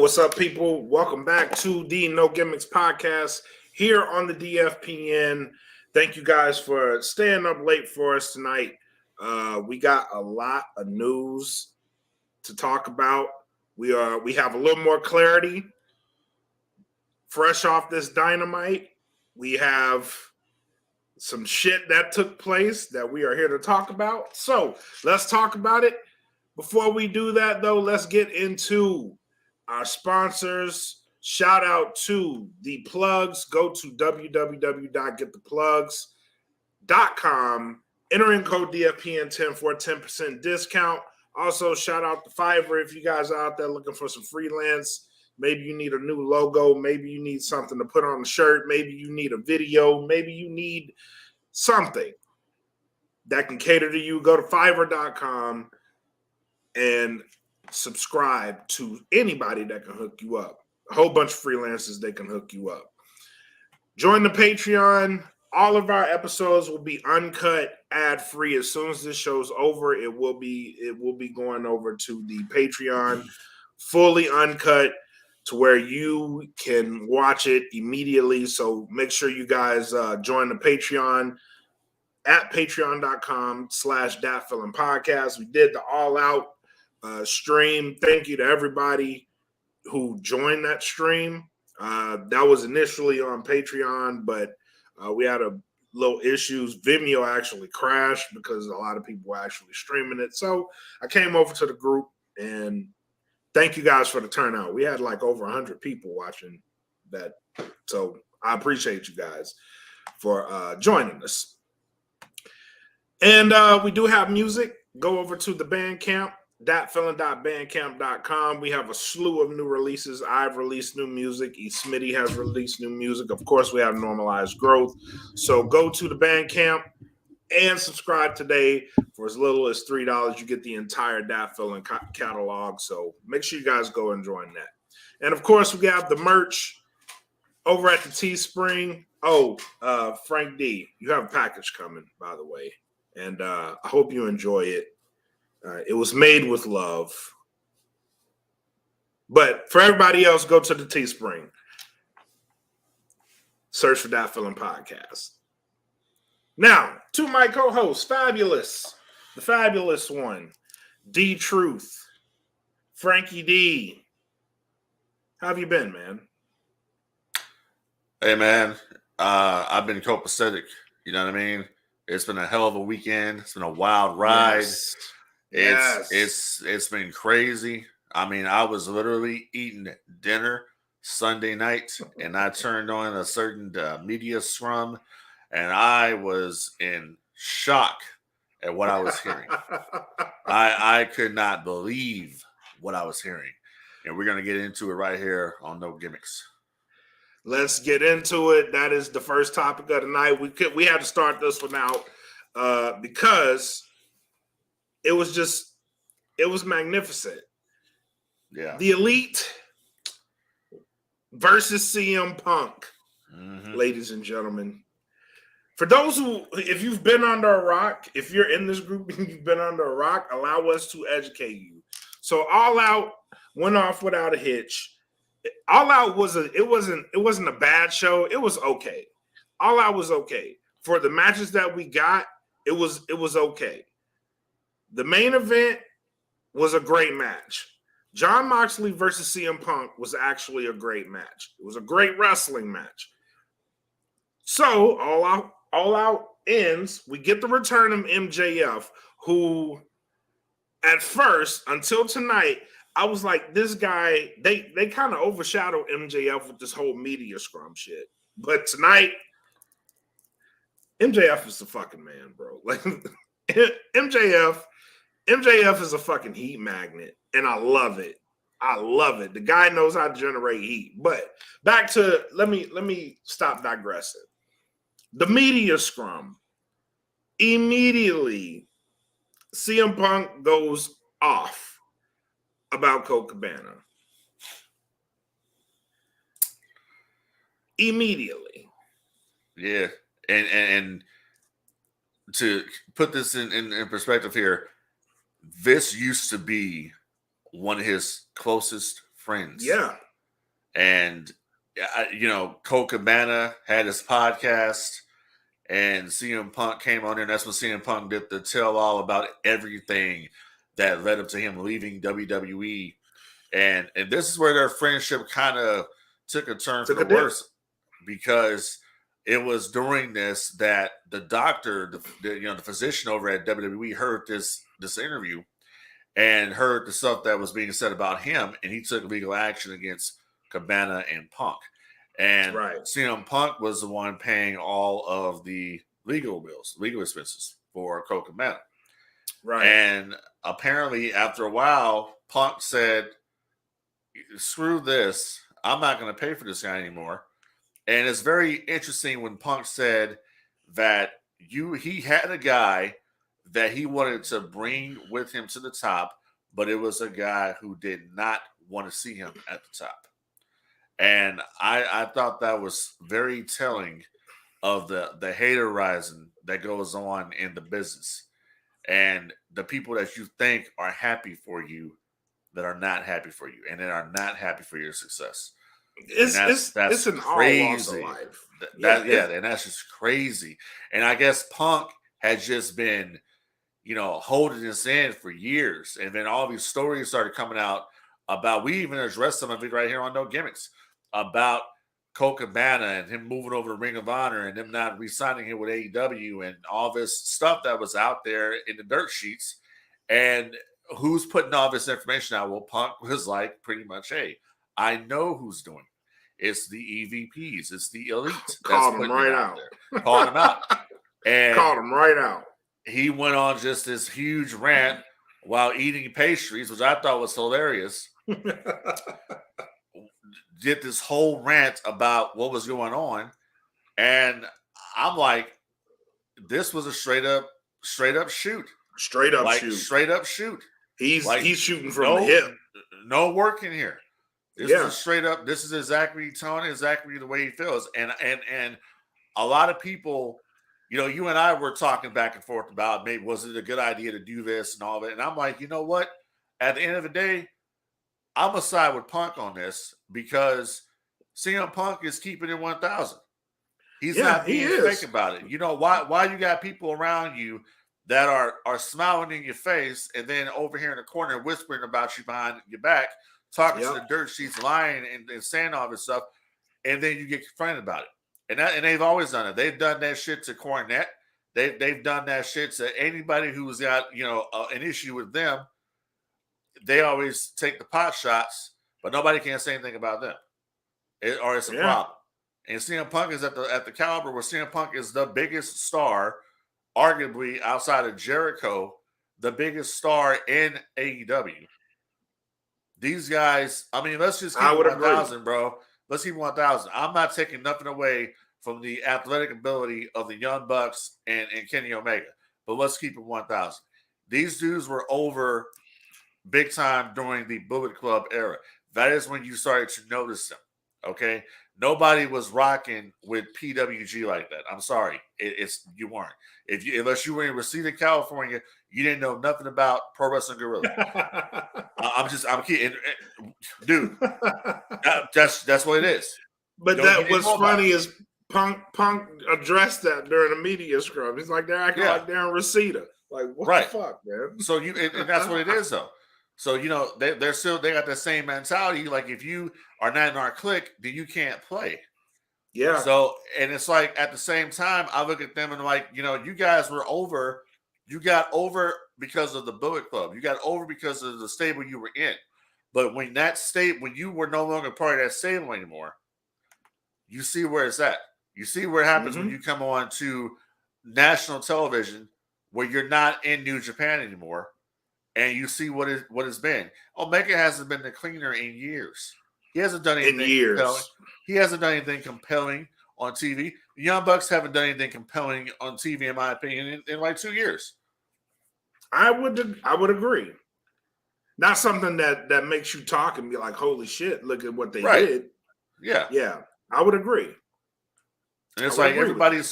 what's up, people? Welcome back to the No Gimmicks podcast here on the DFPN. Thank you guys for staying up late for us tonight. We got a lot of news to talk about. We have a little more clarity fresh off this Dynamite. We have some shit that took place that we are here to talk about. So let's talk about it. Before we do that, though, let's get into our sponsors. Shout out to the plugs. Go to www.gettheplugs.com. Enter in code DFPN10 for a 10% discount. Also, shout out to Fiverr if you guys are out there looking for some freelance. Maybe you need a new logo. Maybe you need something to put on the shirt. Maybe you need a video. Maybe you need something that can cater to you. Go to Fiverr.com and subscribe to anybody that can hook you up. A whole bunch of freelancers that can hook you up. Join the Patreon. All of our episodes will be uncut, ad-free. As soon as this show's over, it will be going over to the Patreon, fully uncut, to where you can watch it immediately. So make sure you guys join the Patreon at patreon.com/datfeelinpodcast. We did the all-out stream. Thank you to everybody who joined that stream. That was initially on Patreon, but we had a little issues. Vimeo actually crashed because a lot of people were actually streaming it. So I came over to the group, and thank you guys for the turnout. We had like over 100 people watching that. So I appreciate you guys for joining us. And we do have music. Go over to the Bandcamp, datfeelin.bandcamp.com. We have a slew of new releases. I've released new music. Smitty has released new music. Of course, we have Normalized Growth. So go to the Bandcamp and subscribe today. For as little as $3, you get the entire Dat Feelin catalog. So make sure you guys go and join that. And of course, we have the merch over at the Teespring. Frank D, you have a package coming, by the way. And I hope you enjoy it. It was made with love. But for everybody else, go to the Teespring. Search for Dat Feelin Podcast. Now, to my co-host, the fabulous one, D Truth, Frankie D. How have you been, man? Hey, man. I've been copacetic. You know what I mean? It's been a hell of a weekend. It's been a wild ride. Yes. It's been crazy. I mean, I was literally eating dinner Sunday night, and I turned on a certain media scrum, and I was in shock at what I was hearing. I could not believe what I was hearing, and we're gonna get into it right here on No Gimmicks. Let's get into it. That is the first topic of the night. We had to start this one out because it was magnificent. Yeah. The Elite versus CM Punk, ladies and gentlemen. For those who, if you've been under a rock, if you're in this group and you've been under a rock, allow us to educate you. So All Out went off without a hitch. All Out it wasn't a bad show. It was okay. All Out was okay. For the matches that we got, it was okay. The main event was a great match. Jon Moxley versus CM Punk was actually a great match. It was a great wrestling match. So All Out ends. We get the return of MJF, who at first, until tonight, I was like, this guy, they kind of overshadowed MJF with this whole media scrum shit. But tonight, MJF is the fucking man, bro. Like MJF is a fucking heat magnet, and I love it. I love it. The guy knows how to generate heat. But back to let me stop digressing. The media scrum. Immediately, CM Punk goes off about Colt Cabana. Immediately. Yeah. And to put this in perspective here, this used to be one of his closest friends. Yeah. And, Colt Cabana had his podcast, and CM Punk came on there, and that's when CM Punk did the tell all about everything that led up to him leaving WWE. And this is where their friendship kind of took a turn for the worse, because it was during this that the doctor, the physician over at WWE heard this interview and heard the stuff that was being said about him, and he took legal action against Cabana and Punk. And CM Punk was the one paying all of the legal bills, legal expenses for Colt Cabana. Right. And apparently, after a while, Punk said, "Screw this. I'm not going to pay for this guy anymore." And it's very interesting when Punk said that he had a guy that he wanted to bring with him to the top, but it was a guy who did not want to see him at the top. And I thought that was very telling of the hater rising that goes on in the business, and the people that you think are happy for you that are not happy for you, and that are not happy for your success. That's an crazy. All life. And that's just crazy. And I guess Punk had just been, holding this in for years, and then all these stories started coming out about. We even addressed some of it right here on No Gimmicks about Colt Cabana and him moving over to Ring of Honor and them not re-signing him with AEW and all this stuff that was out there in the dirt sheets. And who's putting all this information out? Well, Punk was like, pretty much, hey, I know who's doing it. It's the EVPs. It's the elite. Called him right out. Called him out. And called him right out. He went on just this huge rant while eating pastries, which I thought was hilarious. Did this whole rant about what was going on. And I'm like, this was a straight up shoot. Straight up shoot. He's shooting from the hip. No work in here. This is straight up. This is exactly Tony, exactly the way he feels. And a lot of people, you and I were talking back and forth about maybe was it a good idea to do this and all that. And I'm like, you know what? At the end of the day, I'm gonna side with Punk on this because CM Punk is keeping it 1,000. He's not being fake about it. Why you got people around you that are smiling in your face and then over here in the corner whispering about you behind your back, talking to the dirt sheets, lying and saying all this stuff, and then you get confronted about it. And they've always done it. They've done that shit to Cornette. They've done that shit to anybody who's got an issue with them. They always take the pot shots, but nobody can say anything about them, or it's a problem. And CM Punk is at the caliber where CM Punk is the biggest star, arguably outside of Jericho, the biggest star in AEW. These guys, I mean, let's just keep 1,000, bro. Let's keep 1,000. I'm not taking nothing away from the athletic ability of the Young Bucks and Kenny Omega, but let's keep it 1,000. These dudes were over big time during the Bullet Club era. That is when you started to notice them. Okay, nobody was rocking with PWG like that. I'm sorry, you weren't. Unless you were in Reseda, California, you didn't know nothing about Pro Wrestling Guerrilla. I'm kidding, dude. That's what it is. But what's funny is Punk addressed that during the media scrum. He's like, they're acting like they're in Reseda. Like, what the fuck, man? So and that's what it is, though. So they got the same mentality. Like, if you are not in our clique, then you can't play. Yeah. So, and it's like at the same time, I look at them and like, you guys were over. You got over because of the Bullet Club. You got over because of the stable you were in. But when you were no longer part of that stable anymore, you see where it's at. You see where it happens when you come on to national television, where you're not in New Japan anymore. And you see what it's been. Omega hasn't been the cleaner in years. He hasn't done anything compelling. He hasn't done anything compelling on TV. The Young Bucks haven't done anything compelling on TV, in my opinion, in like 2 years. I would agree. Not something that makes you talk and be like, "Holy shit! Look at what they did." Yeah, I would agree. And it's like everybody is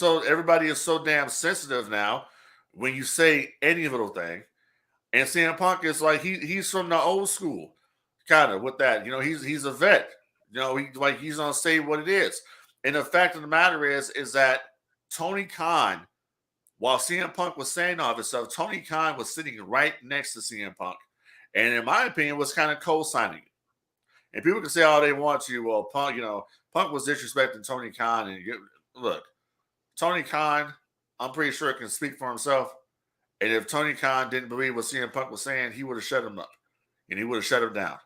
so damn sensitive now when you say any little thing. And CM Punk is like he's from the old school. kind of with that. He's a vet. He's gonna say what it is. And the fact of the matter is that Tony Khan, while CM Punk was saying all this stuff, Tony Khan was sitting right next to CM Punk, and in my opinion, was kind of co-signing it. And people can say all they want to. Well, Punk was disrespecting Tony Khan, and look, Tony Khan, I'm pretty sure can speak for himself. And if Tony Khan didn't believe what CM Punk was saying, he would have shut him up, and he would have shut him down.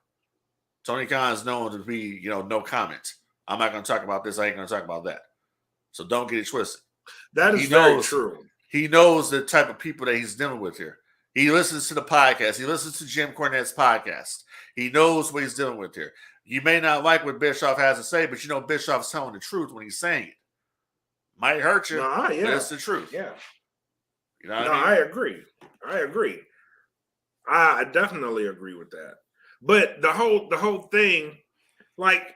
Tony Khan is known to be, no comment. I'm not going to talk about this. I ain't going to talk about that. So don't get it twisted. That is very true. He knows the type of people that he's dealing with here. He listens to the podcast. He listens to Jim Cornette's podcast. He knows what he's dealing with here. You may not like what Bischoff has to say, but Bischoff's telling the truth when he's saying it. Might hurt you, but it's the truth. Yeah. You know what I mean? I agree. I definitely agree with that. But the whole thing, like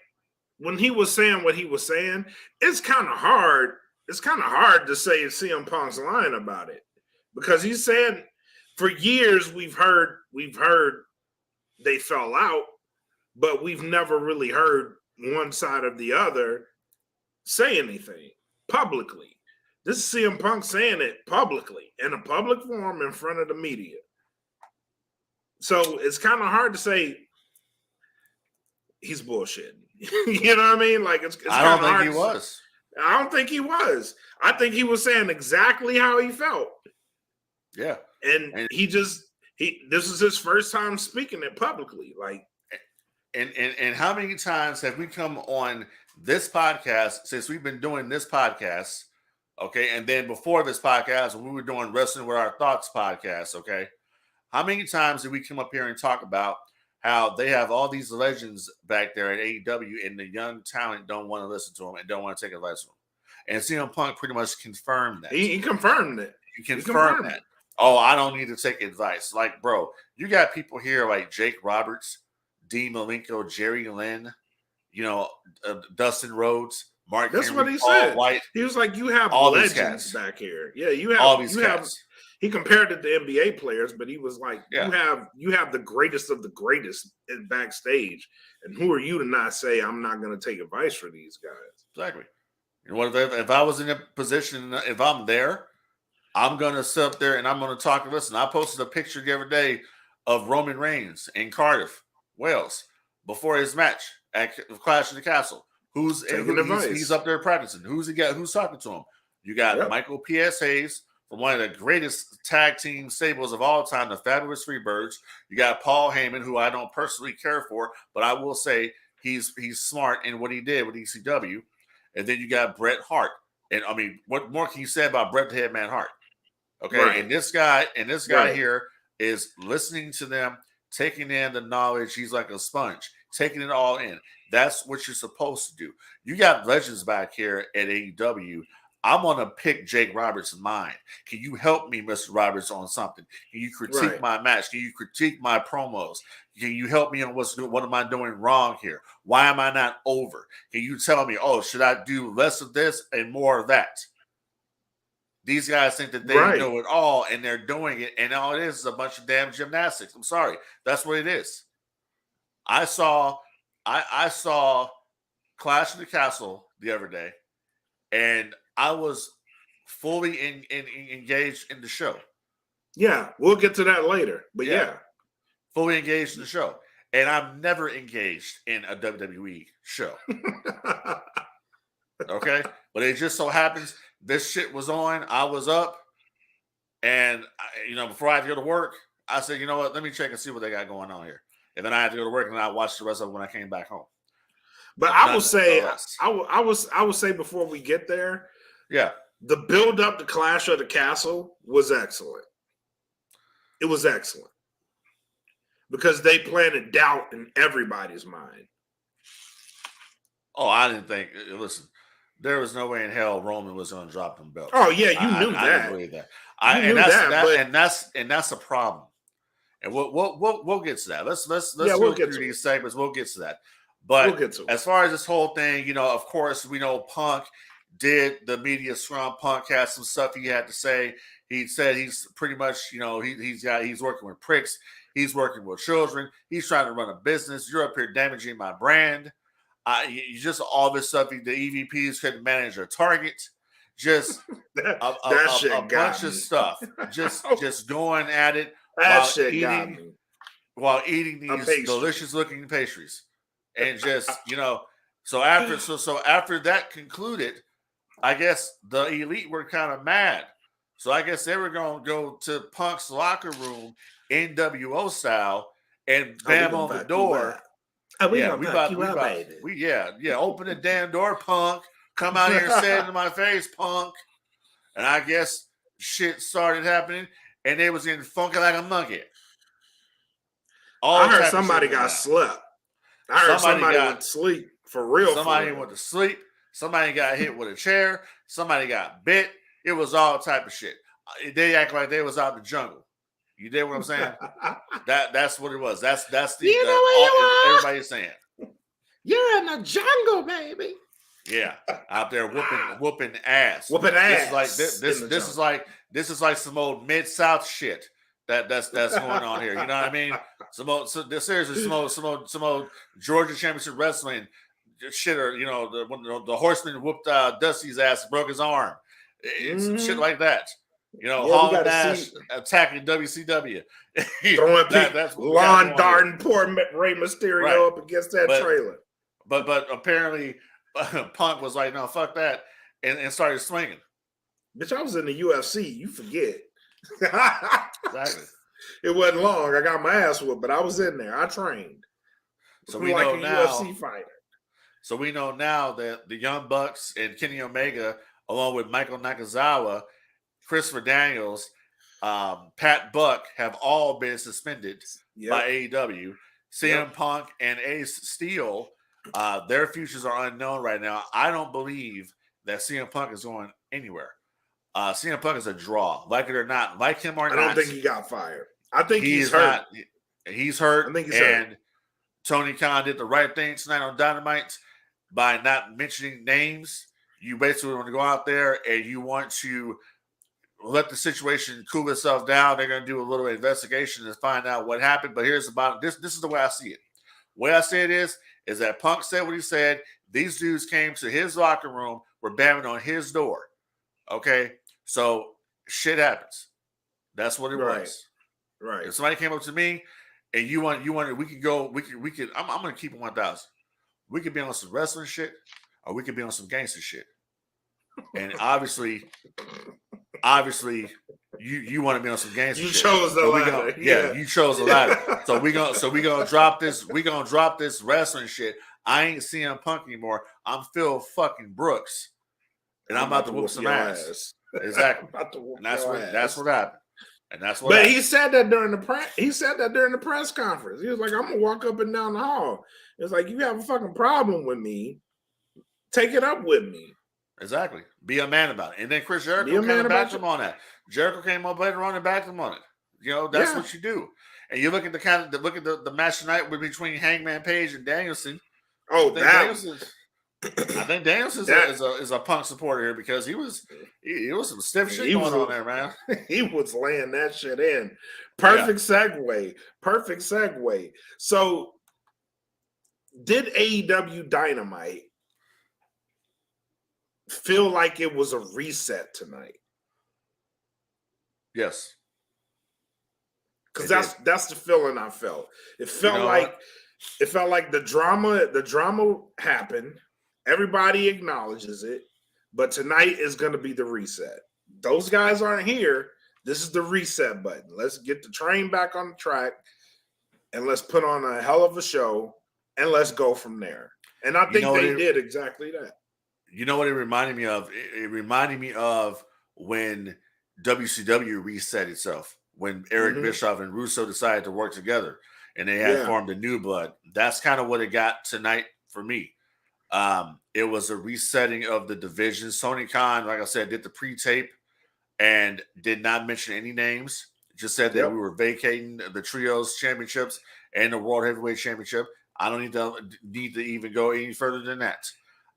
when he was saying what he was saying, it's kind of hard. It's kind of hard to say CM Punk's lying about it, because he's saying for years we've heard they fell out, but we've never really heard one side or the other say anything publicly. This is CM Punk saying it publicly in a public forum in front of the media. So it's kind of hard to say he's bullshitting. You know what I mean? Like it's I don't think he was. I don't think he was. I think he was saying exactly how he felt. Yeah. And this is his first time speaking it publicly. Like, and how many times have we come on this podcast since we've been doing this podcast? Okay. And then before this podcast, when we were doing Wrestling with Our Thoughts podcast, okay. How many times did we come up here and talk about how they have all these legends back there at AEW and the young talent don't want to listen to them and don't want to take advice from them? And CM Punk pretty much confirmed that. He confirmed it. He confirmed that. Oh, I don't need to take advice. Like, bro, you got people here like Jake Roberts, Dean Malenko, Jerry Lynn, Dustin Rhodes, Mark That's Henry, what he Paul said. White. He was like, you have all legends back here. Yeah, you have all these cats. He compared it to NBA players, but he was like, you have the greatest of the greatest in backstage. And who are you to not say I'm not going to take advice for these guys? Exactly. And what if I was in a position, if I'm there, I'm going to sit up there and I'm going to talk and listen. I posted a picture the other day of Roman Reigns in Cardiff, Wales, before his match at Clash of the Castle. He's up there practicing. Who's talking to him? You got Michael P.S. Hayes from one of the greatest tag team stables of all time, the Fabulous Freebirds. You got Paul Heyman, who I don't personally care for, but I will say he's smart in what he did with ECW. And then you got Bret Hart. And I mean, what more can you say about Bret the Hitman Hart? Okay, right. and this guy here is listening to them, taking in the knowledge. He's like a sponge, taking it all in. That's what you're supposed to do. You got legends back here at AEW. I'm going to pick Jake Roberts' mind. Can you help me, Mr. Roberts, on something? Can you critique my match? Can you critique my promos? Can you help me on what am I doing wrong here? Why am I not over? Can you tell me, should I do less of this and more of that? These guys think that they know it all, and they're doing it, and all it is a bunch of damn gymnastics. I'm sorry. That's what it is. I saw Clash of the Castle the other day, and I was fully engaged in the show. Yeah, we'll get to that later. But yeah. Fully engaged in the show. And I'm never engaged in a WWE show. Okay? But it just so happens this shit was on. I was up. And, before I had to go to work, I said, you know what? Let me check and see what they got going on here. And then I had to go to work, and I watched the rest of it when I came back home. But I will say, I will say before we get there, the build up to Clash of the Castle was excellent. It was excellent because they planted doubt in everybody's mind. Oh, I didn't think. Listen, there was no way in hell Roman was going to drop them belts. Oh yeah, you knew that. I didn't believe that. And that's a problem. And we'll get to that. Let's go through these segments. We'll get to that. But as far as this whole thing, of course, we know Punk did the media scrum. Punk had some stuff he had to say. He said he's pretty much, he's working with pricks. He's working with children. He's trying to run a business. You're up here damaging my brand. You just all this stuff. The EVPs couldn't manage a target. Just a bunch of stuff. Just going at it while eating these delicious looking pastries, and just So after that concluded, I guess the Elite were kind of mad. So I guess they were going to go to Punk's locker room, NWO style, and bam on the door. We open the damn door, Punk. Come out here and say it in my face, Punk. And I guess shit started happening, and they was getting funky like a monkey. I heard somebody got slept. I heard somebody went to sleep for real. Somebody went to sleep. Somebody got hit with a chair. Somebody got bit. It was all type of shit. They act like they was out in the jungle. You dig what I'm saying? That's what it was. That's the everybody's saying. You're in the jungle, baby. Yeah, out there whooping ass. Whooping ass. This is like some old Mid-South shit that's going on here. You know what I mean? Some old Georgia Championship Wrestling shit, or the Horseman whooped Dusty's ass, broke his arm. It's shit like that. Hall and Nash attacking WCW. Throwing that's lawn darting poor Rey Mysterio up against that trailer. But apparently Punk was like, no, fuck that, and started swinging. Bitch, I was in the UFC. You forget. Exactly. It wasn't long. I got my ass whooped, but I was in there. I trained. So we know now. UFC fighter. So we know now that the Young Bucks and Kenny Omega, along with Michael Nakazawa, Christopher Daniels, Pat Buck, have all been suspended by AEW. CM Punk and Ace Steel, their futures are unknown right now. I don't believe that CM Punk is going anywhere. CM Punk is a draw, like it or not, like him or not. I don't think he got fired. I think he's hurt. He's hurt. I think he's hurt. And Tony Khan did the right thing tonight on Dynamite by not mentioning names. You basically want to go out there and you want to let the situation cool itself down. They're going to do a little investigation and find out what happened. But here's about this. This is the way I see it. The way I see it is that Punk said what he said. These dudes came to his locker room, were banging on his door. Okay, so shit happens. That's what it was. Right. If somebody came up to me and you want, we could go. We could. I'm going to keep it 1,000. We could be on some wrestling shit, or we could be on some gangster shit. And obviously, you want to be on some gangster shit. You chose the latter. You chose the latter. So we gonna drop this. We gonna drop this wrestling shit. I ain't CM Punk anymore. I'm Phil fucking Brooks, and I'm about to whoop some ass. Exactly. That's what happened. And that's what. But he said that during the press. He said that during the press conference. He was like, "I'm gonna walk up and down the hall." It's like, you have a fucking problem with me. Take it up with me. Exactly. Be a man about it. And then Chris Jericho came and backed him on that. Jericho came up later on and backed him on it. That's what you do. And you look at the match tonight between Hangman Page and Danielson. Oh, I think Danielson is a Punk supporter here because he was some stiff shit going on there, man. He was laying that shit in. Perfect segue. So, did AEW Dynamite feel like it was a reset tonight? Yes. Because that's the feeling I felt. It felt like the drama happened. Everybody acknowledges it, but tonight is going to be the reset. Those guys aren't here. This is the reset button. Let's get the train back on the track, and let's put on a hell of a show, and let's go from there. And I think they did exactly that. You know what it reminded me of? It reminded me of when WCW reset itself, when Eric Bischoff and Russo decided to work together, and they had formed a new blood. That's kind of what it got tonight for me. It was a resetting of the divisions. Tony Khan, like I said, did the pre-tape and did not mention any names. Just said that we were vacating the trios championships and the World Heavyweight Championship. I don't need to even go any further than that.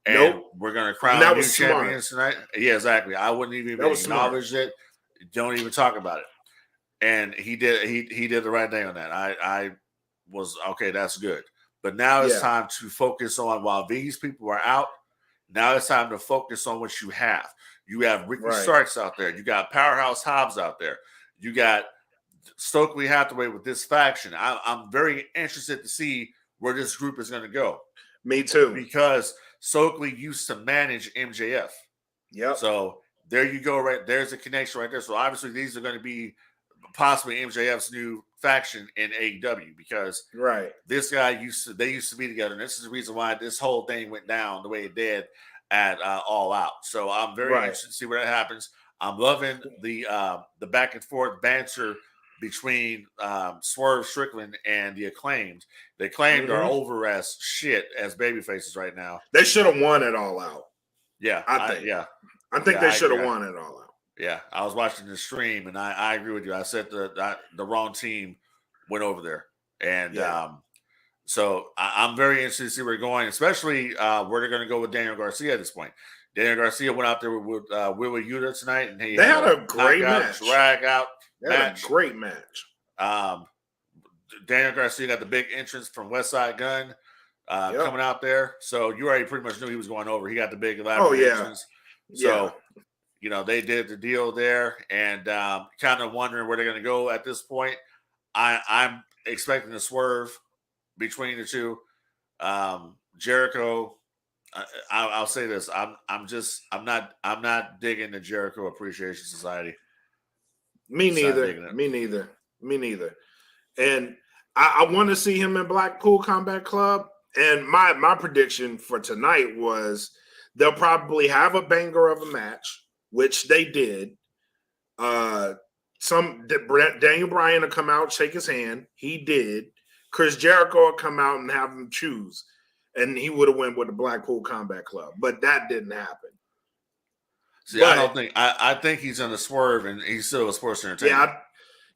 And we're going to crown new champions tonight. Yeah, exactly. I wouldn't even acknowledge it. Don't even talk about it. and he did the right thing on that. I was okay. That's good. But now it's time to focus on while these people are out. Now it's time to focus on what you have. You have Ricky Starks out there. You got Powerhouse Hobbs out there. You got Stokely Hathaway with this faction. I'm very interested to see where this group is going to go. Me too. Because Stokely used to manage MJF. Yep. So there you go. Right there's a connection right there. So obviously these are going to be possibly MJF's new faction in AEW because this guy used to be together, and this is the reason why this whole thing went down the way it did at All Out. So I'm very interested to see where that happens. I'm loving the back and forth banter between Swerve Strickland and the Acclaimed. The Acclaimed are over as shit as babyfaces right now. They should have won it All Out. Yeah, I think they should have won it All Out. Yeah, I was watching the stream, and I agree with you. I said the wrong team went over there, and so I'm very interested to see where they're going, especially where they're going to go with Daniel Garcia at this point. Daniel Garcia went out there with Wheeler Yuta tonight, and they had a great match. Drag out match. A great match. Daniel Garcia got the big entrance from West Side Gun coming out there, so you already pretty much knew he was going over. He got the big elaborate entrance. So. You know, they did the deal there, and kind of wondering where they're going to go at this point. I'm expecting a swerve between the two. Jericho, I'll say this: I'm not digging the Jericho Appreciation Society. Me neither. And I want to see him in Blackpool Combat Club. And my prediction for tonight was they'll probably have a banger of a match, which they did. Daniel Bryan will come out, shake his hand. He did. Chris Jericho will come out and have him choose. And he would have went with the Blackpool Combat Club. But that didn't happen. See, I think he's on the swerve, and he's still a sports entertainer.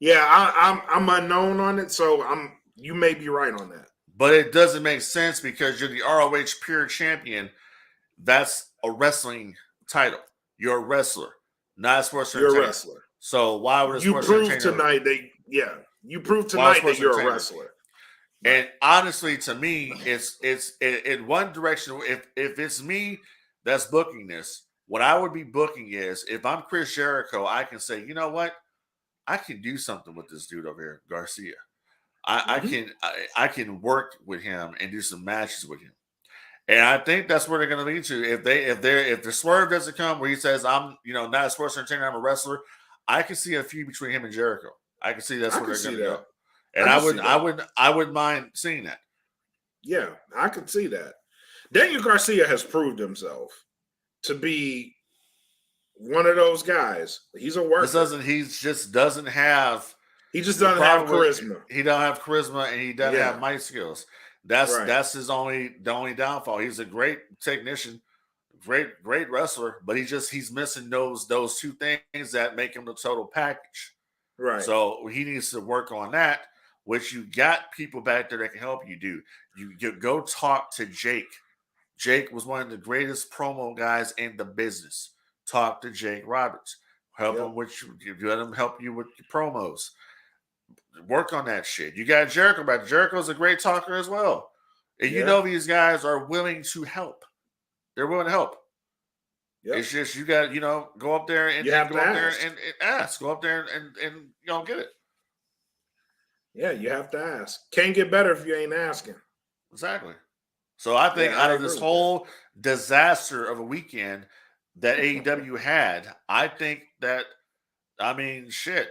I'm unknown on it, so you may be right on that. But it doesn't make sense because you're the ROH Pure Champion. That's a wrestling title. You're a wrestler, not a sports entertainer. You're a wrestler. So why would a sports entertainer... You proved tonight that you're a wrestler. And honestly, to me, it's in one direction. If it's me that's booking this, what I would be booking is, if I'm Chris Jericho, I can say, you know what? I can do something with this dude over here, Garcia. I can work with him and do some matches with him. And I think that's where they're going to lead to. If the swerve doesn't come where he says, I'm not a sports entertainer, I'm a wrestler, I can see a feud between him and Jericho. I can see that's where they're going to go. And I wouldn't mind seeing that. Yeah, I could see that. Daniel Garcia has proved himself to be one of those guys. He's a worker. He just doesn't have charisma. He don't have charisma, and he doesn't have mic skills. That's his only downfall. He's a great technician, great wrestler, but he's missing those two things that make him the total package. Right. So he needs to work on that, which you got people back there that can help you do. You go talk to Jake. Jake was one of the greatest promo guys in the business. Talk to Jake Roberts. Let him help you with your promos. Work on that shit. You got Jericho back. Jericho's a great talker as well. And you know these guys are willing to help. They're willing to help. Yep. It's just you got go up there and ask. Go up there and get it. Yeah, you have to ask. Can't get better if you ain't asking. Exactly. So I think out of this whole disaster of a weekend that AEW had, I think that shit.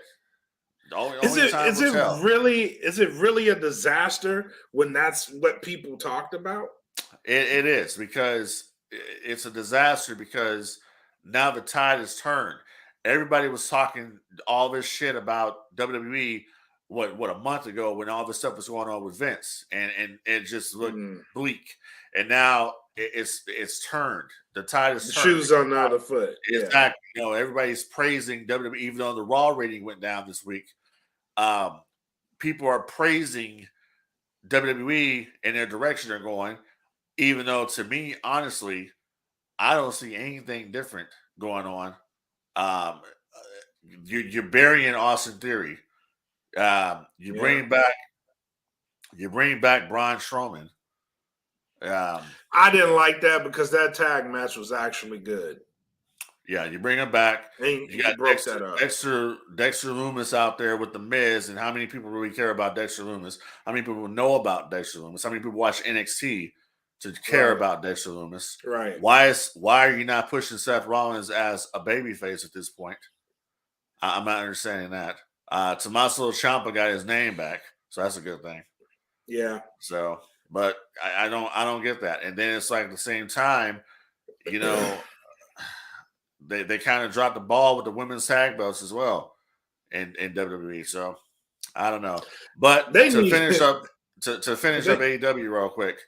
Is it really a disaster when that's what people talked about? It is, because it's a disaster because now the tide has turned. Everybody was talking all this shit about WWE what a month ago when all this stuff was going on with Vince, and it just looked bleak. And now it's turned. The tide is turned. Shoes on the other foot. Exactly. Everybody's praising WWE, even though the Raw rating went down this week. People are praising WWE and their direction they're going, even though, to me, honestly, I don't see anything different going on. You're burying Austin Theory. You bring back Braun Strowman. I didn't like that because that tag match was actually good. Yeah, you bring him back. You broke that up. Dexter Lumis out there with the Miz, and how many people really care about Dexter Lumis? How many people know about Dexter Lumis? How many people watch NXT to care about Dexter Lumis? Right. Why are you not pushing Seth Rollins as a babyface at this point? I'm not understanding that. Tommaso Ciampa got his name back, so that's a good thing. Yeah. So, but I don't get that. And then it's like at the same time, you know, they kind of dropped the ball with the women's tag belts as well in WWE. So I don't know. But to finish up AEW real quick,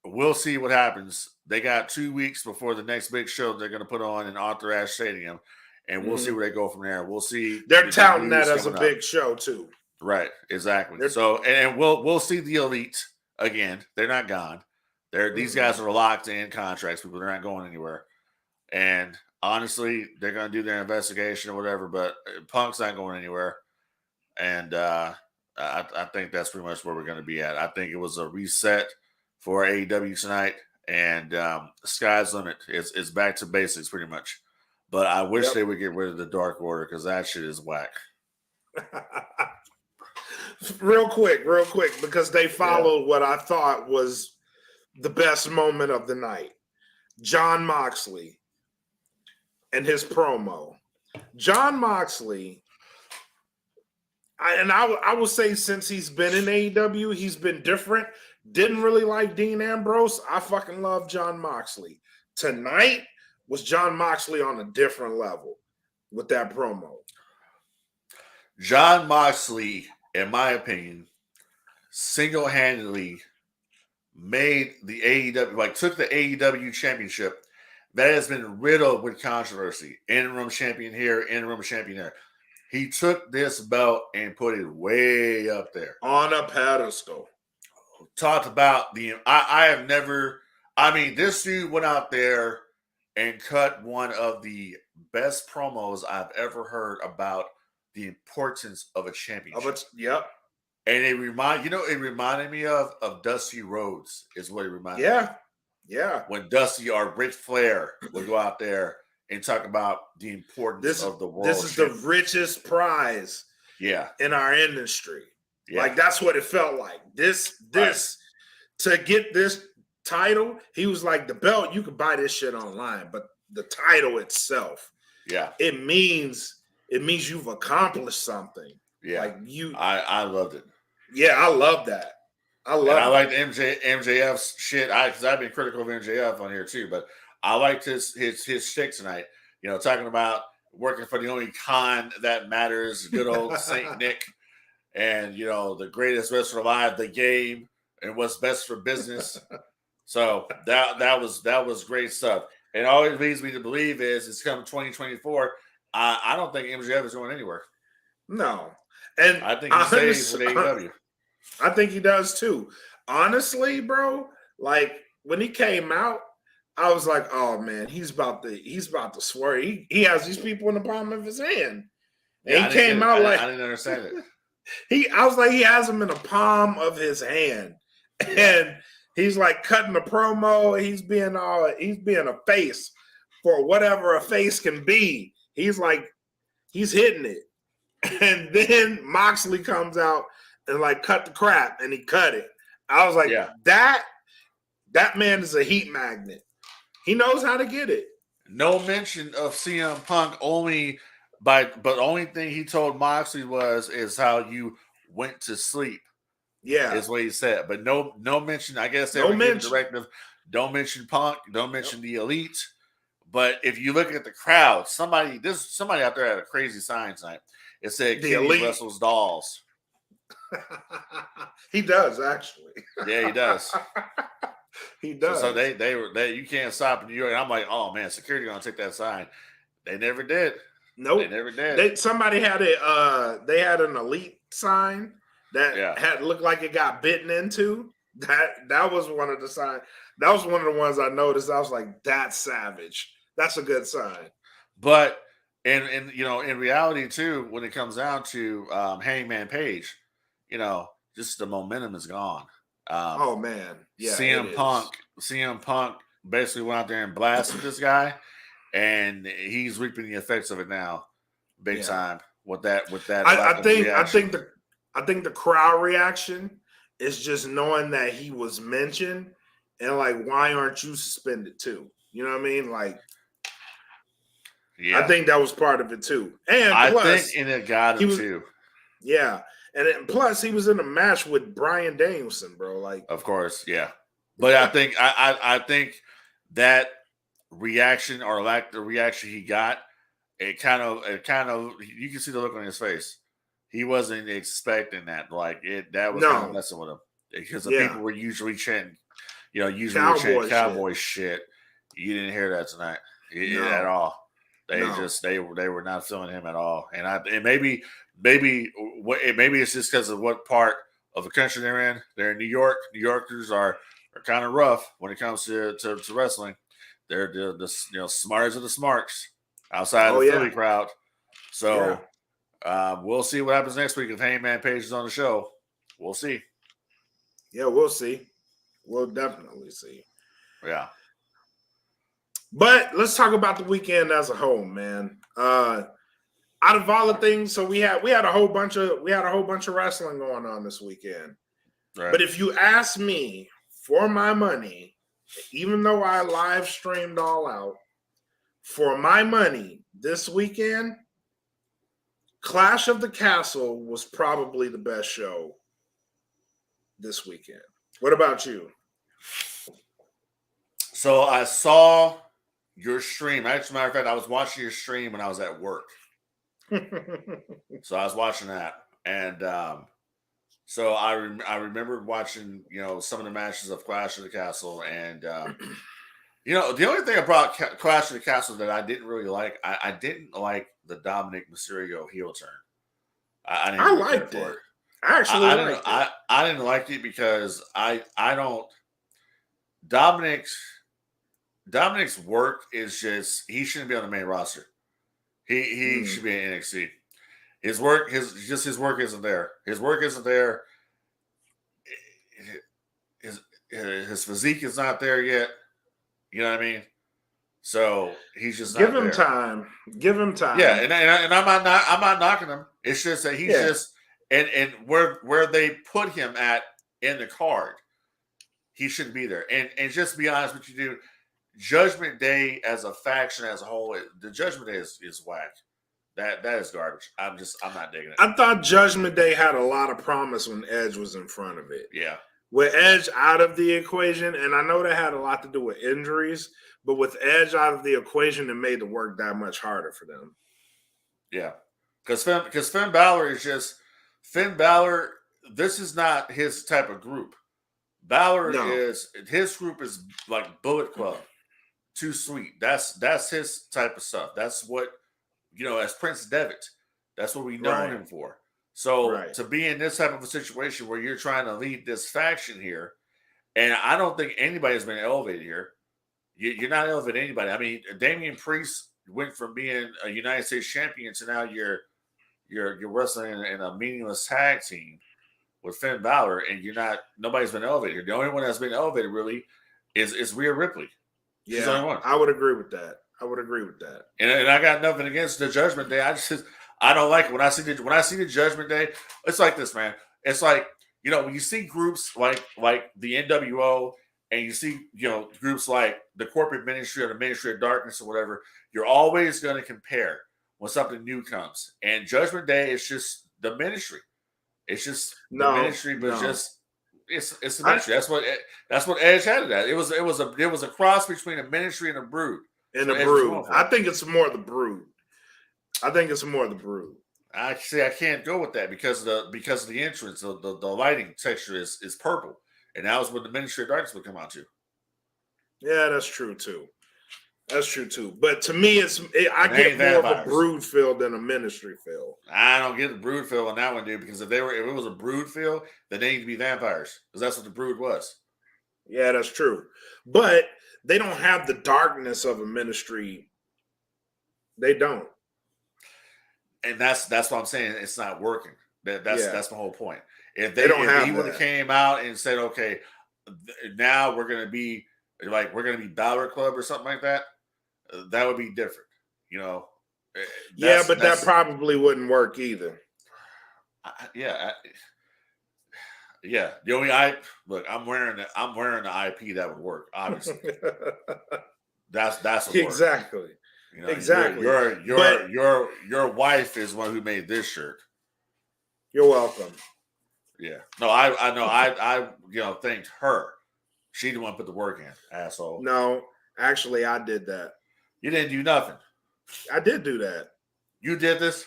we'll see what happens. They got 2 weeks before the next big show they're going to put on in Arthur Ashe Stadium, and we'll see where they go from there. We'll see. They're touting that as a big show too. Right, exactly. So, and we'll see the Elite again. They're not gone. These guys are locked in contracts. People, they're not going anywhere. And honestly, they're going to do their investigation or whatever. But Punk's not going anywhere. And I think that's pretty much where we're going to be at. I think it was a reset for AEW tonight, and the sky's the limit. It's back to basics pretty much. But I wish they would get rid of the Dark Order because that shit is whack. Real quick, because they followed what I thought was the best moment of the night. Jon Moxley and his promo. Jon Moxley, I will say since he's been in AEW, he's been different. Didn't really like Dean Ambrose. I fucking love Jon Moxley. Tonight was Jon Moxley on a different level with that promo. Jon Moxley, in my opinion, single-handedly made the AEW, took the AEW championship that has been riddled with controversy. Interim champion here, interim champion there. He took this belt and put it way up there. On a pedestal. Talked about this dude went out there and cut one of the best promos I've ever heard about the importance of a championship. Yep. And it reminded me of Dusty Rhodes is what it reminded me. Yeah. When Dusty or Ric Flair would go out there and talk about the importance of the world. This is the richest prize in our industry. Yeah. Like, that's what it felt like. This to get this title, he was like, the belt, you could buy this shit online, but the title itself, it means you've accomplished something. Yeah. I loved it. Yeah, I love that. I like MJF's shit. Because I've been critical of MJF on here too, but I liked his shtick tonight. Talking about working for the only con that matters, good old Saint Nick, and the greatest wrestler alive, the game, and what's best for business. So that was great stuff. And all it leads me to believe is it's come 2024. I don't think MJF is going anywhere. No, and I think he stays with AEW. I think he does too. Honestly, bro, like when he came out, I was like, "Oh man, he's about to swear." He has these people in the palm of his hand. And he came out like I didn't understand it. I was like, he has them in the palm of his hand, and he's like cutting the promo. He's being a face for whatever a face can be. He's hitting it, and then Moxley comes out and cut the crap, and he cut it. I was like, that man is a heat magnet. He knows how to get it. No mention of CM Punk but the only thing he told Moxley is how you went to sleep. Yeah, is what he said. But no mention. I guess they were giving directive. Don't mention Punk. Don't mention the Elite. But if you look at the crowd, somebody out there had a crazy sign tonight. It said the Kitty Elite wrestles dolls. He does, actually. Yeah, he does. He does. So they you can't stop in New York. And I'm like, oh man, security gonna take that sign. They never did. Nope. They never did. Somebody had they had an Elite sign that had looked like it got bitten into. That was one of the signs. That was one of the ones I noticed. I was like, that's savage. That's a good sign. But and in reality too, when it comes down to Hangman Page, just the momentum is gone. Oh man, yeah, it CM is. Punk basically went out there and blasted this guy, and he's reaping the effects of it now, big time. With that lack of reaction. I think the crowd reaction is just knowing that he was mentioned and like, why aren't you suspended too? You know what I mean? Like, yeah, I think that was part of it too. And I plus, think it got him too. Yeah, and plus he was in a match with Bryan Danielson, bro. Like, of course, yeah. But I think I think that reaction or lack the reaction he got, it kind of you can see the look on his face. He wasn't expecting that. Like that was kind of no, messing with him because the yeah, people were usually chanting, cowboy shit. You didn't hear that tonight at all. They were not feeling him at all. And maybe it's just because of what part of the country they're in. They're in New York. New Yorkers are kind of rough when it comes to wrestling. They're the smartest of the smarts outside of the Philly crowd. So we'll see what happens next week if Hangman Page is on the show. We'll see. Yeah, we'll see. We'll definitely see. Yeah. But let's talk about the weekend as a whole, man. Out of all the things, so we had a whole bunch of wrestling going on this weekend. Right. But if you ask me for my money, even though I live streamed all out, for my money this weekend, Clash of the Castle was probably the best show this weekend. What about you? So I saw your stream. As a matter of fact, I was watching your stream when I was at work. So I was watching that. And so I remembered watching, some of the matches of Clash of the Castle. And, the only thing about Clash of the Castle that I didn't really like, I didn't like the Dominic Mysterio heel turn. I liked it. I actually liked it. I didn't like it because I don't. Dominic's work is just, he shouldn't be on the main roster. He should be in NXT. His work isn't there. His work isn't there. His physique is not there yet. You know what I mean? So he's just give him time. Give him time. Yeah, and I'm not knocking him. It's just that he's just and where they put him at in the card, he shouldn't be there. And just to be honest with you, dude, Judgment Day as a faction as a whole, the Judgment Day is whack. That is garbage. I'm not digging it. I thought Judgment Day had a lot of promise when Edge was in front of it. Yeah. With Edge out of the equation, and I know that had a lot to do with injuries, but with Edge out of the equation, it made the work that much harder for them. Yeah. Because Finn Balor is just Finn Balor. This is not his type of group. His group is like Bullet Club. Too sweet. That's his type of stuff. That's what, as Prince Devitt, that's what we know him for. So to be in this type of a situation where you're trying to lead this faction here, and I don't think anybody's been elevated here. You're not elevating anybody. I mean, Damian Priest went from being a United States champion to now you're wrestling in a meaningless tag team with Finn Balor, and nobody's been elevated here. The only one that's been elevated really is Rhea Ripley. She's the only one. I would agree with that. And I got nothing against the Judgment Day. I don't like it. When I see the Judgment Day, it's like this, man. It's like, when you see groups like the NWO, and you see, groups like the Corporate Ministry or the Ministry of Darkness or whatever, you're always going to compare when something new comes. And Judgment Day is just the ministry. It's just the ministry, but just it's the ministry. That's what Edge had it at. It was a cross between a ministry and a brood. And the Brood. I think it's more the Brood. I can't go with that because of the entrance, the lighting texture is purple, and that was what the Ministry of Darkness would come out to. Yeah, that's true too. But to me, I get more of a Brood feel than a ministry feel. I don't get the Brood feel on that one, dude. Because if it was a Brood feel, then they need to be vampires because that's what the Brood was. Yeah, that's true. But they don't have the darkness of a ministry. They don't. And that's what I'm saying. It's not working. That's my whole point. If They don't have he would have that. came out and said, okay, now we're gonna be Balor Club or something like that, that would be different. You know. But that probably wouldn't work either. Yeah. The only I'm wearing the IP that would work. Obviously, that's what exactly. Works. You know, exactly. Your wife is one who made this shirt. You're welcome. Yeah. No, I know. I thanked her. She the one put the work in, asshole. No, actually, I did that. You didn't do nothing. I did do that. You did this?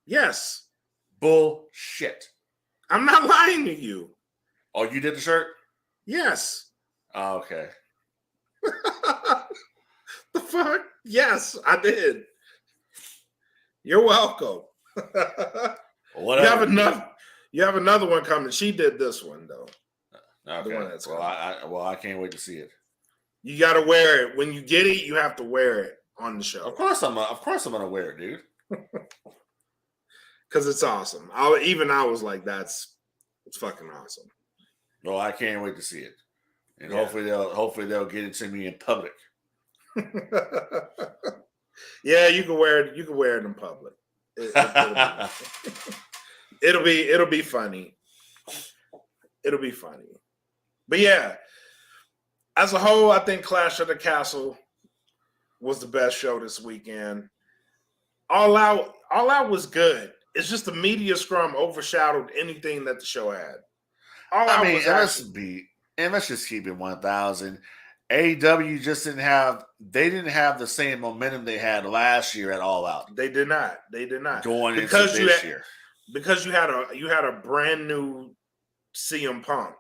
Yes. Bullshit. I'm not lying to you. Oh, you did the shirt? Yes. Oh, okay. The fuck? Yes, I did. You're welcome. Whatever. You have another one coming. She did this one though. Okay. I can't wait to see it. You got to wear it when you get it. You have to wear it on the show. Of course I'm gonna wear it, dude. Because it's awesome. I was like, it's fucking awesome. Well, I can't wait to see it, and hopefully they'll get it to me in public. Yeah, you can wear it. You can wear it in public. It'll be funny. It'll be funny. But yeah, as a whole, I think Clash of the Castle was the best show this weekend. All Out was good. It's just the media scrum overshadowed anything that the show had. Let's just keep it 1,000. AEW just didn't have the same momentum they had last year at All Out. They did not. Going into this year. Because you had a brand new CM Punk.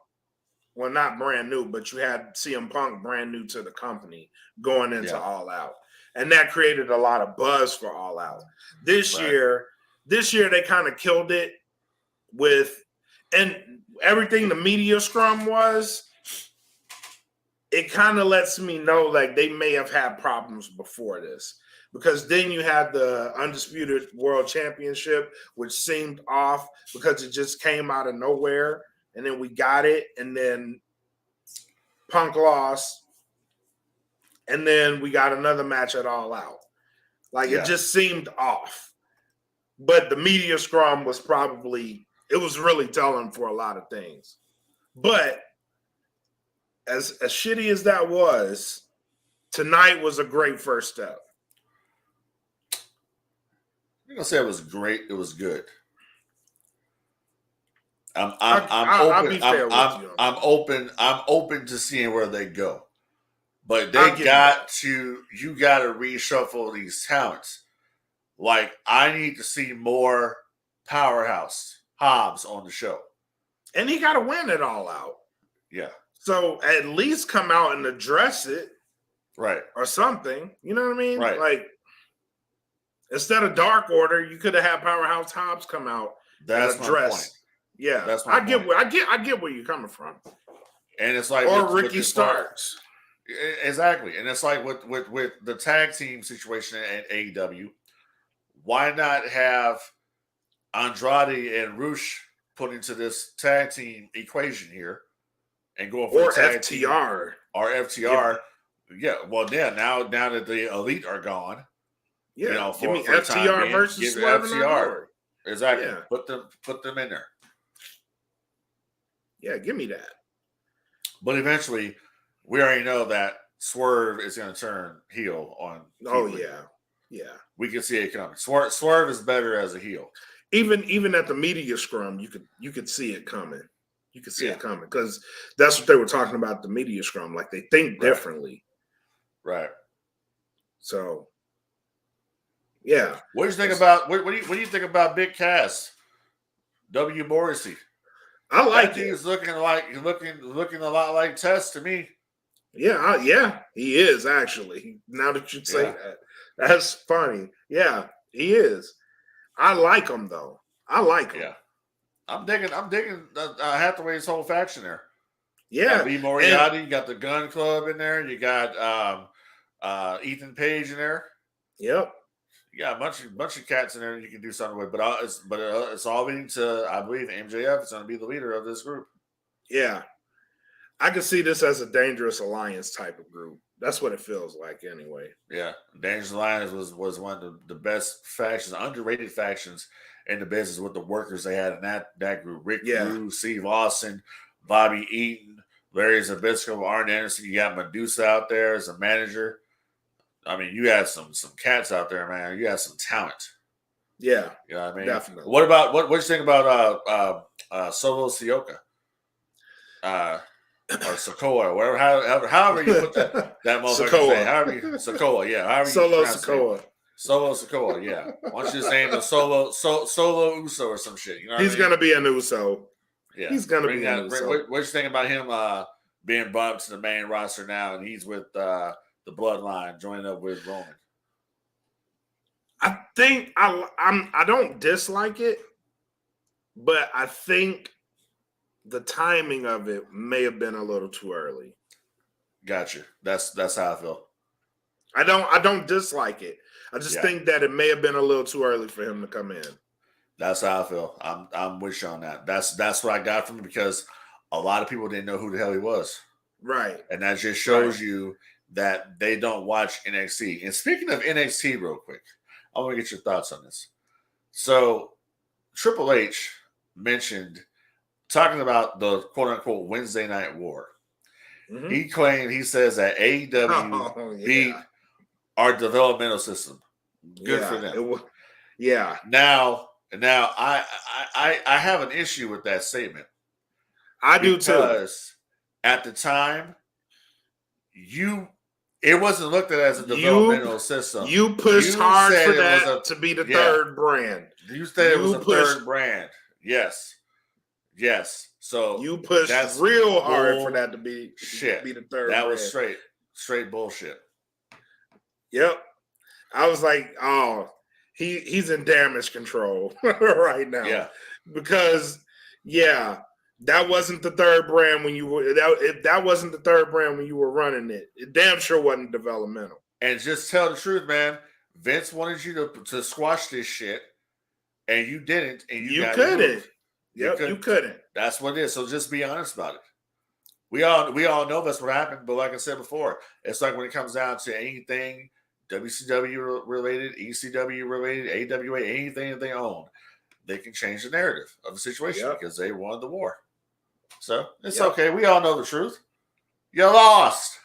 Well, not brand new, but you had CM Punk brand new to the company going into All Out. And that created a lot of buzz for All Out. This year they kind of killed it with, and everything the media scrum was, it kind of lets me know like they may have had problems before this. Because then you had the Undisputed World Championship, which seemed off because it just came out of nowhere. And then we got it. And then Punk lost. And then we got another match at All Out. It just seemed off. But the media scrum was it was really telling for a lot of things. But as shitty as that was, tonight was a great first step. I'm gonna say it was great. It was good. I'm open to seeing where they go, but you got to reshuffle these talents. Like I need to see more Powerhouse Hobbs on the show, and he got to win it All Out. Yeah. So at least come out and address it, right, or something. You know what I mean? Right. Like instead of Dark Order, you could have had Powerhouse Hobbs come out and address. My point. Yeah, that's my point. I get where you're coming from. And it's like Ricky Starks. Exactly, and it's like with the tag team situation at AEW. Why not have Andrade and Rush put into this tag team equation here and go for FTR or FTR? Yeah, well, now that the Elite are gone, yeah, give me FTR versus FTR. Exactly, yeah. Put them in there. Yeah, give me that. But eventually, we already know that Swerve is going to turn heel on. Oh yeah. We can see it coming. Swerve is better as a heel. Even at the media scrum, you could see it coming. You could see it coming because that's what they were talking about. The media scrum, like they think differently. Right. So, yeah. What do you think about what do you think about Big Cass? W. Morrissey. I like it. He's looking a lot like Test to me. Yeah, he is actually. Now that you say that, that's funny. Yeah, he is. I like him though. I like him. Yeah, I'm digging Hathaway's whole faction there. Yeah, Lee Moriarty. You got the Gun Club in there. You got Ethan Page in there. Yep. You got a bunch of cats in there you can do something with, but it's all leading to, I believe, MJF is going to be the leader of this group. Yeah, I can see this as a Dangerous Alliance type of group. That's what it feels like, anyway. Yeah, Dangerous Alliance was one of the best factions, underrated factions in the business with the workers they had in that group. Rick Rude, Steve Austin, Bobby Eaton, Larry Zbyszko, Arn Anderson. You got Medusa out there as a manager. I mean, you had some cats out there, man. You had some talent. Yeah, you know what I mean. Definitely. What about what you think about Solo Sikoa? Or Sikoa, whatever, however you put that motherfucker's name. Sikoa, yeah. However Solo you Sikoa. Solo Sikoa, yeah. Why don't you just name the Solo Uso or some shit? You know He's gonna be an Uso. Yeah, he's gonna be an Uso. What you think about him being bumped to the main roster now, and he's with the Bloodline, joining up with Roman? I think I don't dislike it, but I think the timing of it may have been a little too early. Gotcha. That's how I feel. I don't dislike it. I just think that it may have been a little too early for him to come in. That's how I feel. I'm with you on that. That's what I got from it, because a lot of people didn't know who the hell he was. Right. And that just shows you that they don't watch NXT. And speaking of NXT real quick, I want to get your thoughts on this. So Triple H mentioned talking about the quote-unquote Wednesday Night War. Mm-hmm. He says that AEW beat our developmental system. Good for them. Now I have an issue with that statement. I do too. Because at the time, it wasn't looked at as a developmental system. You pushed hard for that to be the third brand. You said it was a third brand. Yes. So you pushed real hard for that to be the third. That was straight bullshit. Yep. I was like, oh, he's in damage control right now. Yeah. Because that wasn't the third brand when you were if that wasn't the third brand when you were running it. It damn sure wasn't developmental. And just tell the truth, man. Vince wanted you to squash this shit, and you didn't, and you couldn't. You couldn't. That's what it is. So just be honest about it. We all know that's what happened, but like I said before, it's like when it comes down to anything WCW related, ECW related, AWA, anything that they own, they can change the narrative of the situation because they won the war. So it's okay. We all know the truth. You lost.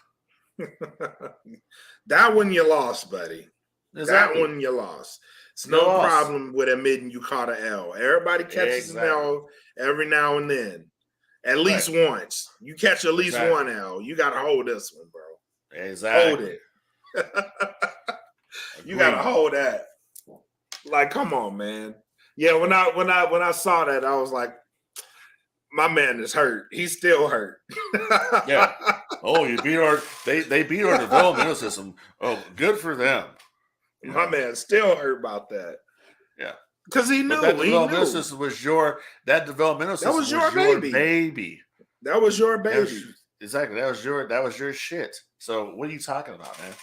That one you lost, buddy. Exactly. That one you lost. It's no problem with admitting you caught an L. Everybody catches an L every now and then. At least once. You catch at least one L. You got to hold this one, bro. Exactly. Hold it. You got to hold that. Like, come on, man. Yeah, when I saw that, I was like, my man is hurt. He's still hurt. Yeah. Oh, you beat they beat our developmental system. Oh, good for them. My man still hurt about that. Yeah. Because he knew. That developmental system was your baby. That was your baby. Exactly. That was your shit. So what are you talking about, man?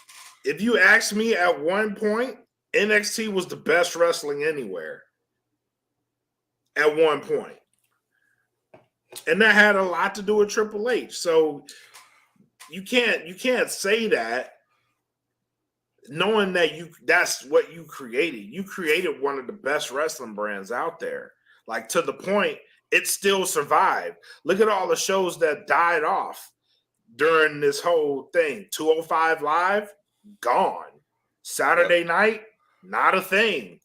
If you ask me, at one point, NXT was the best wrestling anywhere. At one point. And that had a lot to do with Triple H. So you can't say that knowing that that's what you created. You created one of the best wrestling brands out there. Like, to the point it still survived. Look at all the shows that died off during this whole thing. 205 Live, gone. Saturday night, not a thing.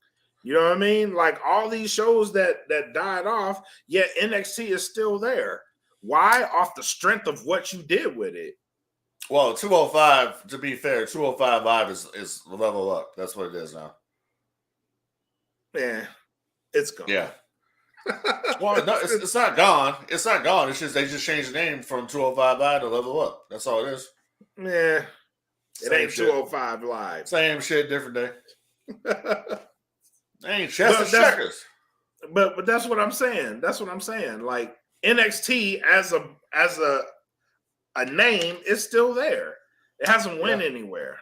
You know what I mean? Like, all these shows that died off, yet NXT is still there. Why? Off the strength of what you did with it. Well, 205, to be fair, 205 Live is level up. That's what it is now. Yeah, it's gone. Yeah. Well, no, it's not gone. It's not gone. It's just they just changed the name from 205 Live to Level Up. That's all it is. Yeah. It ain't 205 Live. Same shit, different day. Ain't chess checkers. But that's what I'm saying. That's what I'm saying. Like, NXT as a name is still there. It hasn't went anywhere.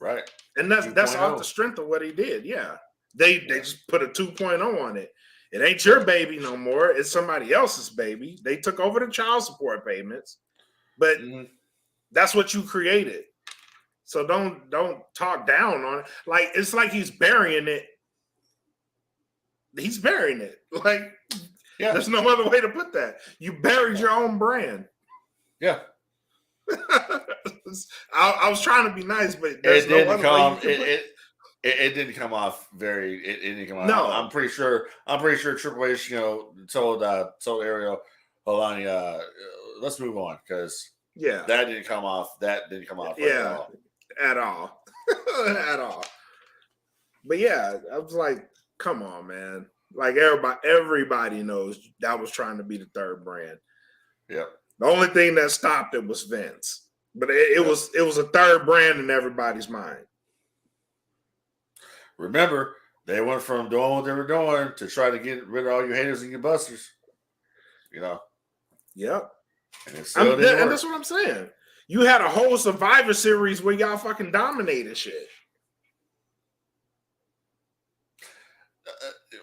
Right. And that's 2.0. off the strength of what he did. Yeah. They just put a 2.0 on it. It ain't your baby no more. It's somebody else's baby. They took over the child support payments, but that's what you created. So don't talk down on it. Like it's like he's burying it. He's burying it. Like there's no other way to put that. You buried your own brand. Yeah. I was trying to be nice, but there's no other way you can put it. It didn't come off very. It didn't come off. No. I'm pretty sure. Triple H, told Ariel, hold on, let's move on because that didn't come off. That didn't come off. Right at all, at all. But yeah, I was like, come on, man. Like everybody knows that was trying to be the third brand. Yeah. The only thing that stopped it was Vince, but it was a third brand in everybody's mind. Remember, they went from doing what they were doing to try to get rid of all your haters and your busters. Yep. And and that's what I'm saying. You had a whole Survivor Series where y'all fucking dominated shit.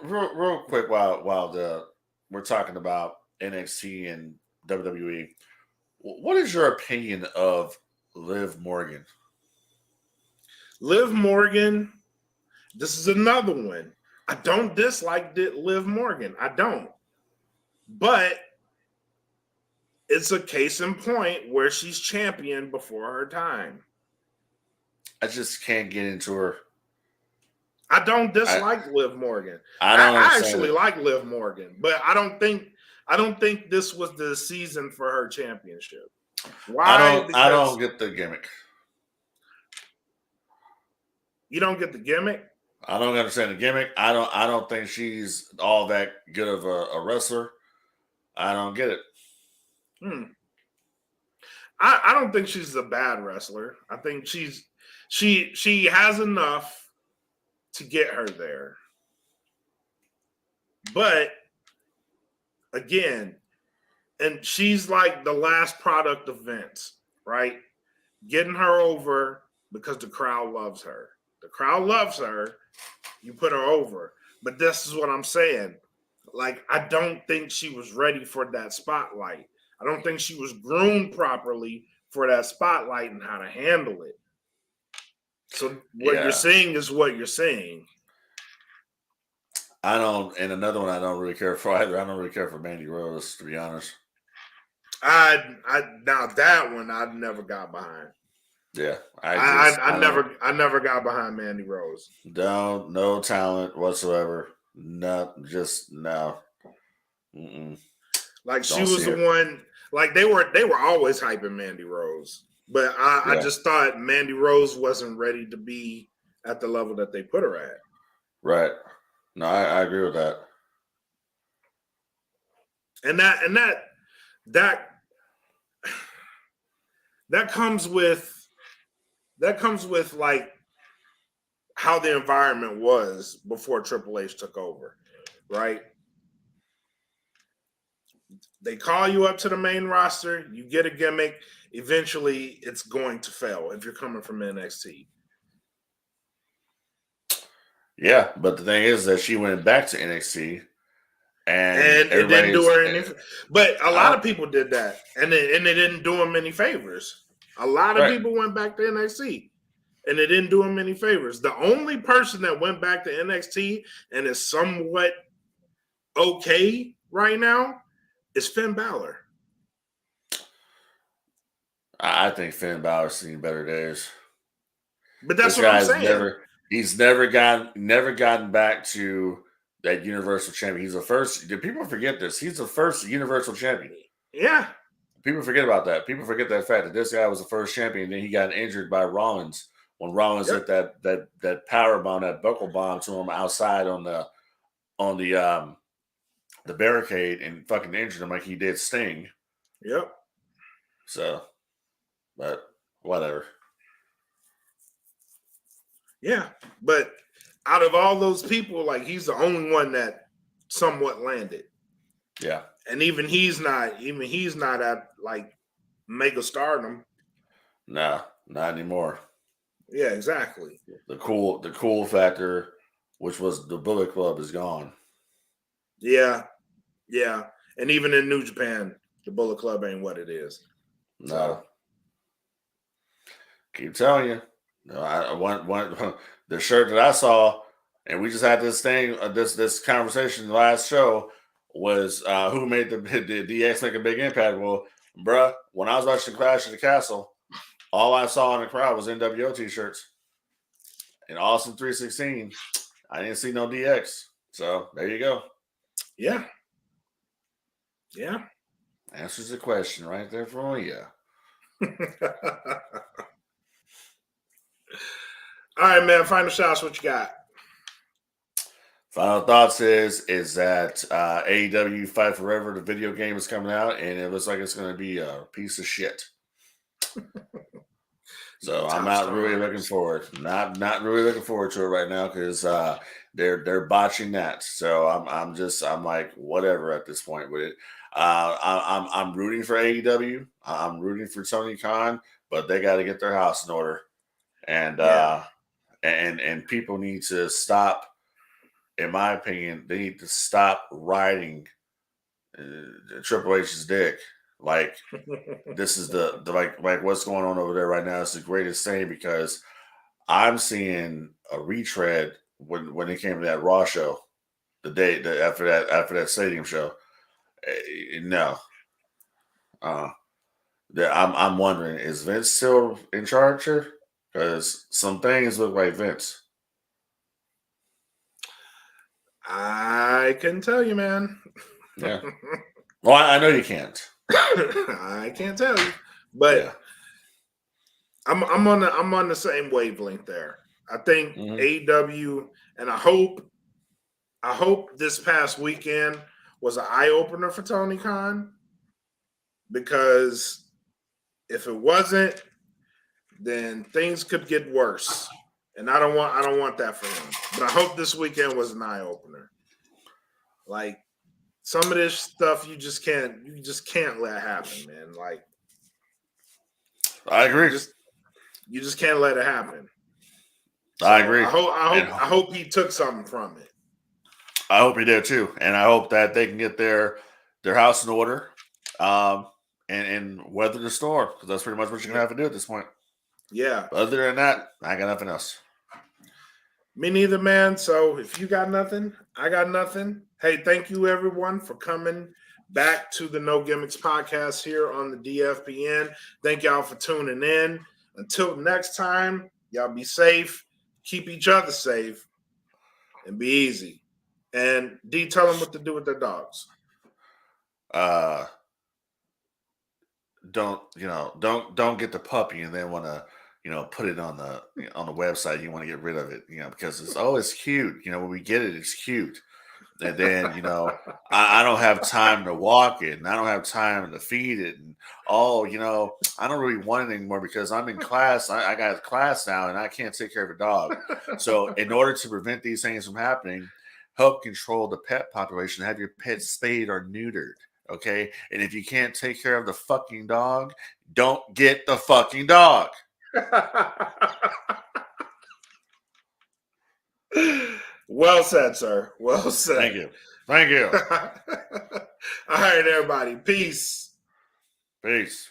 Real quick, while we're talking about NXT and WWE, what is your opinion of Liv Morgan? Liv Morgan, this is another one. I don't dislike Liv Morgan. I don't. But it's a case in point where she's champion before her time. I just can't get into her. I don't dislike Liv Morgan. I actually like Liv Morgan, but I don't think this was the season for her championship. Why? I don't get the gimmick. You don't get the gimmick? I don't understand the gimmick. I don't think she's all that good of a wrestler. I don't get it. I don't think she's a bad wrestler. I think she has enough to get her there. But again, and she's like the last product of Vince, right? Getting her over because the crowd loves her. The crowd loves her. You put her over. But this is what I'm saying. Like, I don't think she was ready for that spotlight. I don't think she was groomed properly for that spotlight and how to handle it. So what you're seeing is what you're seeing. And another one I don't really care for either. I don't really care for Mandy Rose, to be honest. Now that one I never got behind. Yeah, I never got behind Mandy Rose. No talent whatsoever. No. Like she was the one. Like they were always hyping Mandy Rose, but I just thought Mandy Rose wasn't ready to be at the level that they put her at. Right. No, I agree with that. And that comes with like how the environment was before Triple H took over, right? They call you up to the main roster, you get a gimmick, eventually it's going to fail if you're coming from NXT. Yeah, but the thing is that she went back to NXT and it didn't do her any. But a lot of people did that, and it didn't do them any favors. A lot of people went back to NXT, and it didn't do them any favors. The only person that went back to NXT and is somewhat okay right now is Finn Balor. I think Finn Balor's seen better days. But that's what I'm saying. He's never gotten back to that Universal Champion. He's the first. People forget this. He's the first Universal Champion. Yeah. People forget about that. People forget that fact that this guy was the first champion. And then he got injured by Rollins when Rollins hit that power bomb, that buckle bomb to him outside on the barricade and fucking injured him like he did Sting. Yep. So, but whatever. Yeah, but out of all those people, like he's the only one that somewhat landed. Yeah. And even he's not at like mega stardom. No, not anymore. Yeah, exactly. The cool factor, which was the Bullet Club, is gone. Yeah, yeah. And even in New Japan, the Bullet Club ain't what it is. No. So, Keep telling you. No, I want the shirt that I saw, and we just had this thing, this conversation last show was who made the DX make a big impact. Well, bruh, when I was watching Clash of the Castle, all I saw in the crowd was NWO t-shirts. In Austin 316, I didn't see no DX. So there you go. yeah. Yeah. Answers the question right there for you. All right, man. Final shots. What you got? Final thoughts is that AEW Fight Forever, the video game, is coming out, and it looks like it's going to be a piece of shit. So I'm not really looking forward. Not really looking forward to it right now because they're botching that. So I'm like whatever at this point with it. I'm rooting for AEW. I'm rooting for Tony Khan, but they got to get their house in order, and and people need to stop. In my opinion, they need to stop riding Triple H's dick. Like this is the like what's going on over there right now is the greatest thing because I'm seeing a retread when it came to that Raw show, the day after that stadium show. No, I'm wondering, is Vince still in charge here? Because some things look like Vince. I couldn't tell you, man. Yeah. Well, I know you can't. I can't tell you, but Yeah. I'm on the same wavelength there. I think AEW, and I hope this past weekend was an eye opener for Tony Khan, because if it wasn't, then things could get worse, and I don't want that for him. But I hope this weekend was an eye opener. Like some of this stuff, you just can't let happen, man. Like I agree. You just can't let it happen. So I agree. I hope he took something from it. I hope he did too, and I hope that they can get their house in order, and weather the storm, because that's pretty much what you're gonna have to do at this point. Yeah. But other than that, I got nothing else. Me neither, man. So if you got nothing, I got nothing. Hey, thank you everyone for coming back to the No Gimmicks podcast here on the DFPN. Thank y'all for tuning in. Until next time, y'all be safe, keep each other safe, and be easy. And D, tell them what to do with their dogs. Don't get the puppy and then want to put it on the website. You want to get rid of it, because it's cute. When we get it, it's cute. And then, I don't have time to walk it, and I don't have time to feed it. And, I don't really want it anymore because I'm in class. I got a class now, and I can't take care of a dog. So in order to prevent these things from happening, help control the pet population. Have your pet spayed or neutered, okay? And if you can't take care of the fucking dog, don't get the fucking dog. Well said, sir. Well said. Thank you. All right, everybody. Peace. Peace.